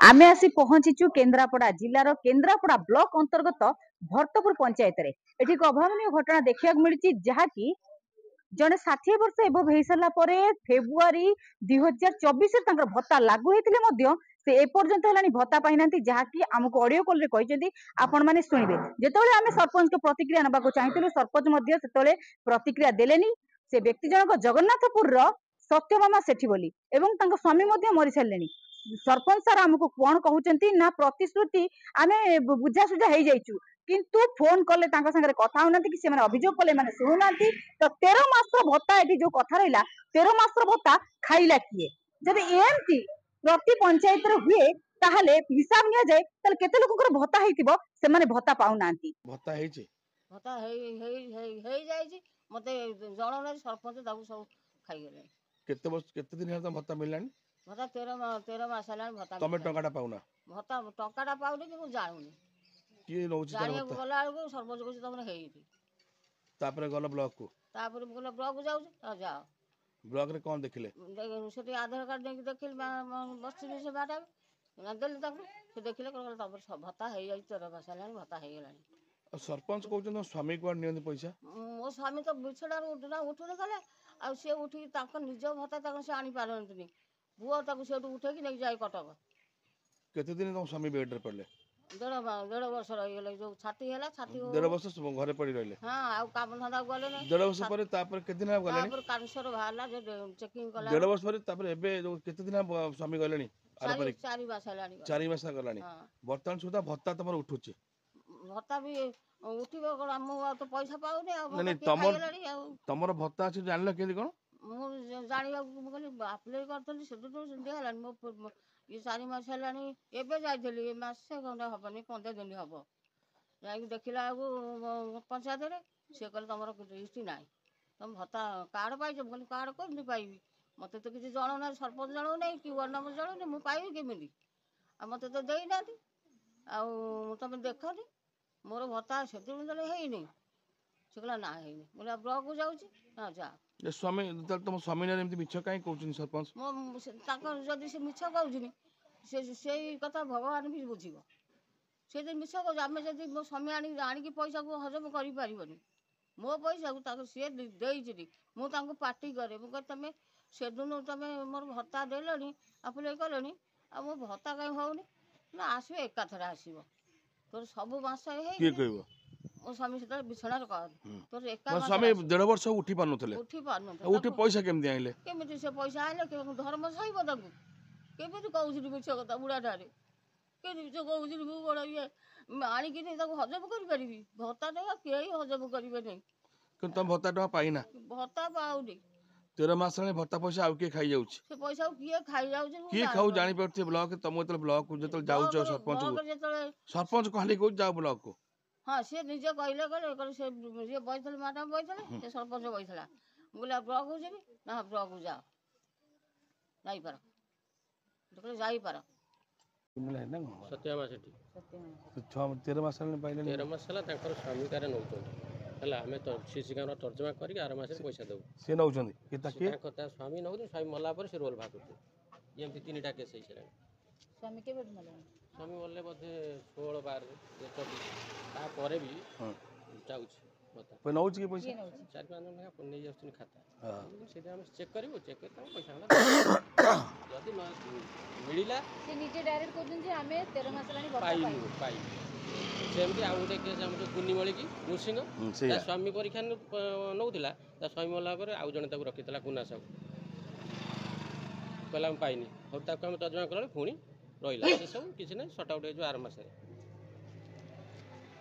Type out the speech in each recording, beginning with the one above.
आमे आसी पहुंचीचु केन्द्रापड़ा जिलार केन्द्रापड़ा ब्लॉक अंतर्गत भरतपुर पंचायत रे एठी एक अभावनीय घटना देखिया मिलची जहाँकि जड़े 60 वर्ष एबव हो सारा फेब्रुआरी 2024 भत्ता लागू होते से एपर्यंत है भत्ता पाई ना जहाँकि आमको ऑडियो कॉल रे कहते आपण मैंने शुणवे जो आम सरपंच को प्रतिक्रिया नाक चाहूँ सरपंच से प्रतिक्रिया देलेनी से व्यक्ति जनक जगन्नाथपुर सत्यभामा सेठी बोली एवं स्वामी मरी सारे सरपंच सर आमको कौन कहते ना प्रतिश्रुति आम बुझासुझा हो जाइचु किंतु फोन कले सागर कथा होना कि से अभियोग कले मैंने शुणुना तो 13 मास भत्ता ये जो कथा रहा 13 मास भत्ता खाइला किए जब एमती प्रति पंचायत हुए ताहले हिसाब नि जाए ताले केते लोककर भत्ता हेतिबो से माने भत्ता पाउना भत्ता हेछि भत्ता हे जाइछि मते जणो सरपंच दाबु सब खाइ गेले केते दिन हेता भत्ता मिललानी भत्ता 13 मास हलान भत्ता तमे टंकाटा पाउना भत्ता टंकाटा पाउनी कि मु जानुनी की नौछि जानिया गला को सरपंच को तमने हेइति तापर गलो ब्लॉक को तापर गलो ब्लॉक को जाउ जाओ ब्लॉक रे कोन देखिले सेठी आधार कार्ड देख देखिल बस्ती से बाटा ना देल तक से देखिले तापर भत्ता हे जाई 13 मास हलान भत्ता हे गेलानी सरपंच कहउछन स्वामी को नियन पैसा मो स्वामी तो बिछड़ा उठुने गले आ से उठी ताक निज भत्ता ताक से आनी पारंतनी बुआ ताक से उठे कि नहीं जाए कटक केते दिन तुम स्वामी बेड रे पड़ले 1.5 वर्ष रही गले जो छाती हैला छाती 1.5 वर्ष घरे पड़ी रहले हां आ काम धंदा गले नहीं 1.5 वर्ष पर तापर केते दिन गले तापर कैंसर भाला जो चेकिंग कला 1.5 वर्ष पर तापर एबे जो केते दिन स्वामी गलेनी 4 मास हलानी 4 मास गलानी वर्तमान सुधा भत्ता तमर उठुची भत्ता भी उठिबो कोन हम तो पैसा पाउनी आ नहीं तमर भत्ता अछि जानले केदी कोन मु जानिबा कहली अप्लाई करथली सेटु तो दिया हलानी मो ये 4 मास हलानी एबे जाइथली मासे खंडे हबनी 15 दिन हबो जाई देखिला पंचायत रे से कहले तमर लिस्ट नाही तुम भत्ता कार्ड पाइछ कहली कार्ड कोन पाइबी मते तो किछि जणो ना सरपंच जणो नहीं कि वार्ड नंबर जणो नहीं मु पाइबी केमिति आ मते तो देई नाथि आ तुम देखनी मोर भत्ता सेतु देले हेइनी से कहला ना हेइनी बोला ब्लॉक को जाउची हां जा स्वामी तुम स्वामी ने एमती मिछ काई कहउछन सरपंच मो ताकर जदी से मिछ कहउछनी से कथा भगवान भी बुझिबो से जे मिछ कहउ आमे जदी मो स्वामी आनी कि पैसा को हजम करि परिबनी मो पैसा को ताकर से देइछि मु तांको पार्टी करे मु कह तमे से दुनो तमे मोर भत्ता देलनी अप्लाई करलनी आ मो भत्ता काई होउनी ना आसीबे एकाथरा आसीबो तोर सब मास हे के कहबो ओ स्वामी से बिछड़ा कह तोर एका स्वामी 1.5 वर्ष उठी पानुथले उठी पैसा केमदी आइले केमिति से पैसा आइले के धर्म सहिबो ताकू केमिति कहउछि मिछ कथा बुढ़ा ठारे केमिति कहउछि मु बड़ा ये आनी कि नहीं ताकू हजम करि परिबी भत्ता देगा केही हजम करिबे नहीं कि तुम भत्ता टका पाइना भत्ता पाउनी 13 मास रे भत्ता पैसा आउ के खाई जाउछि से पैसा किए खाई जाउछि की खाऊ जानि पड़थे ब्लॉक तुम तो ब्लॉक को जतल जाउछ सरपंच कहले को जाओ ब्लॉक को हां से निजे कहले कहले से ये बैठल मैडम बैठले से सरपंच बैठला बोला ब्लॉक हो जेबी ना ब्लॉक हो जा नहीं पर देखले जाई पर मिला है ना सत्यमा सेठी 13 मास रे पाइले 13 मास हला ताकर स्वामी कार नउछन हला हमें तो सीसी कैमरा तर्जमा करी 8 मास पैसा दउ से नउछन कि ताके ताकर स्वामी नउ स्वामी मला पर से रोल भाग करते एमती तीनटा केस है छला स्वामी के बेट मला स्वामी बोले बोधे 16 12 24 ता परे भी जाउछ बता पे नउछ के पैसा 4-5 दिन का नै जाउछ खाता हां सीधा हम चेक करिवो चेक करता पैसा जदी मिलिला से नीचे डायरेक्ट कहउछन जे हमें 13 मास लानी भत्ता पाई सेमती आ गोटे केस हम जो कुन्नीमळी की नृसिंह ता स्वामी परीक्षा नउथिला ता स्वामी मला पर आउ जने ताको रखितला कुना सब कहला हम पाइनी हो ताको हम तर्जमा करले पुणी रहिला से सब किछ नै शॉर्ट आउट जो 8 मास रे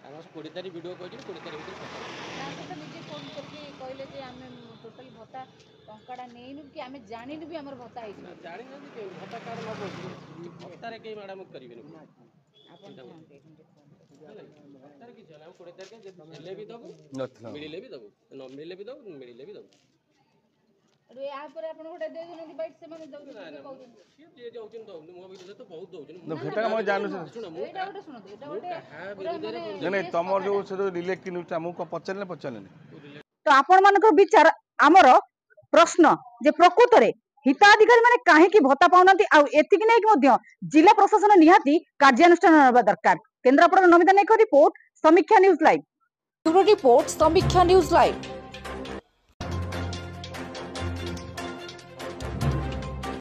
आमास 20 तारिख वीडियो कहछि 20 तारिख ना से नीचे फोन करके कहले जे हमें टोटल भत्ता टंकाडा नेइनु कि हमें जानिनु भी हमर भत्ता आइछ जानि न कि भत्ता कार न बोल भत्ता रे के मैडम करिबे न आपन भत्ता रे कि चला 20 तारिख जे ले भी दबु मिलिले भी दबु न मिलिले भी दबु मिलिले भी दबु अरे आ पर आपन गोटे दे देन बाइट से माने दउ कहउछन से जे जाउछन दउ मो भी तो बहुत दउछन न भेटा म जानु सुन एटा गोटे सुन एटा गोटे हां विरोध रे नहीं तमर जो से रिलेक्ट न्यूज हमको पचलने तो आपण मानक विचार आमर प्रश्न जे प्रकृत रे हिताधिकारी माने काहेकि भत्ता पाउनांती आ एतिक नै कि जिला प्रशासन निहाती कार्यानुष्ठान होबा दरकार। केन्द्रापड़ा नमिता नायक रिपोर्ट समीक्षा न्यूज लाइव। रिपोर्ट समीक्षा न्यूज लाइव।